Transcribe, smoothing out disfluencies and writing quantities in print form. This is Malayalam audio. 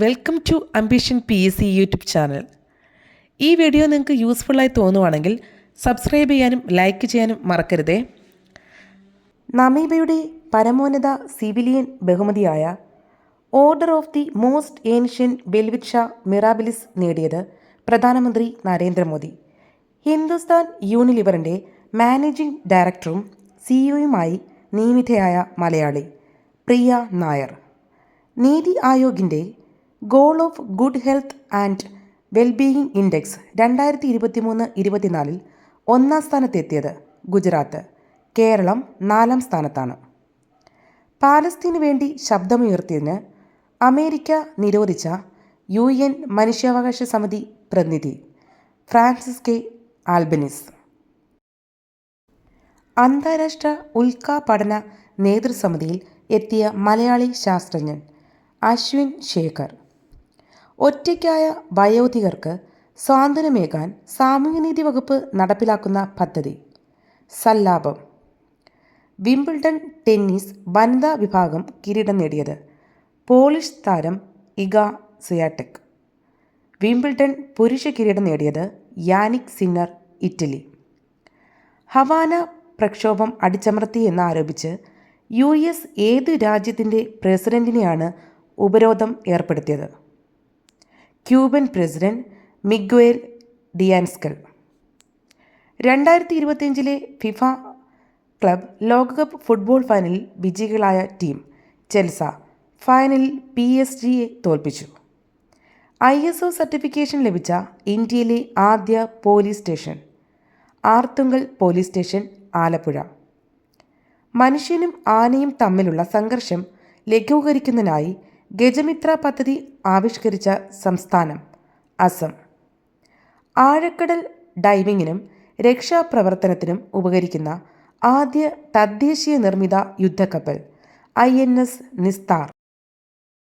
Welcome to ambition PSC YouTube channel. ഈ വീഡിയോ നിങ്ങൾക്ക് യൂസ്ഫുള്ളായി തോന്നുവാണെങ്കിൽ സബ്സ്ക്രൈബ് ചെയ്യാനും ലൈക്ക് ചെയ്യാനും മറക്കരുതേ. നമീബയുടെ പരമോന്നത സിവിലിയൻ ബഹുമതിയായ order of the most ancient welwitschia mirabilis നേടിയത് പ്രധാനമന്ത്രി നരേന്ദ്രമോദി. ഹിന്ദുസ്ഥാൻ യൂണിലിവറിൻ്റെ മാനേജിംഗ് ഡയറക്ടറും സിഇഒയുമായി നിയമിതയായ മലയാളി പ്രിയ നായർ. നീതി ആയോഗിൻ്റെ goal of good health and wellbeing index 2023-24 ഒന്നാം സ്ഥാനത്തെത്തിയത് ഗുജറാത്ത്. കേരളം 4ാം സ്ഥാനത്താണ്. പാലസ്തീനു വേണ്ടി ശബ്ദമുയർത്തിയതിന് അമേരിക്ക നിരോധിച്ച UN മനുഷ്യാവകാശ സമിതി പ്രതിനിധി ഫ്രാൻസിസ് കെ ആൽബനീസ്. അന്താരാഷ്ട്ര ഉൽക്കാ പഠന നേതൃസമിതിയിൽ എത്തിയ മലയാളി ശാസ്ത്രജ്ഞൻ അശ്വിൻ ശേഖർ. ഒറ്റയ്ക്കായ വയോധികർക്ക് സ്വാതന്ത്ര്യമേകാൻ സാമൂഹ്യനീതി വകുപ്പ് നടപ്പിലാക്കുന്ന പദ്ധതി സല്ലാപം. വിംബിൾഡൺ ടെന്നീസ് വനിതാ വിഭാഗം കിരീടം നേടിയത് പോളിഷ് താരം ഇഗ സ്വിയാടെക്. വിംബിൾഡൺ പുരുഷ കിരീടം നേടിയത് യാനിക് സിന്നർ, ഇറ്റലി. ഹവാന പ്രക്ഷോഭം അടിച്ചമർത്തി എന്നാരോപിച്ച് US ഏതു രാജ്യത്തിൻ്റെ പ്രസിഡന്റിനെയാണ് ഉപരോധം ഏർപ്പെടുത്തിയത്? Cuban president Miguel Diaz Canel. 2025 FIFA club ലോകകപ്പ് ഫുട്ബോൾ ഫൈനലിൽ വിജയികളായ ടീം ചെൽസ ഫൈനലിൽ PSG-യെ തോൽപ്പിച്ചു. ISO സർട്ടിഫിക്കേഷൻ ലഭിച്ച ഇന്ത്യയിലെ ആദ്യ police station Arthunkal police station, Alappuzha. മനുഷ്യനും ആനയും തമ്മിലുള്ള സംഘർഷം ലഘൂകരിക്കുന്നതിനായി ഗജമിത്ര പദ്ധതി ആവിഷ്കരിച്ച സംസ്ഥാനം അസം. ആഴക്കടൽ ഡൈവിങ്ങിനും രക്ഷാപ്രവർത്തനത്തിനും ഉപകരിക്കുന്ന ആദ്യ തദ്ദേശീയ നിർമ്മിത യുദ്ധക്കപ്പൽ INS നിസ്താർ.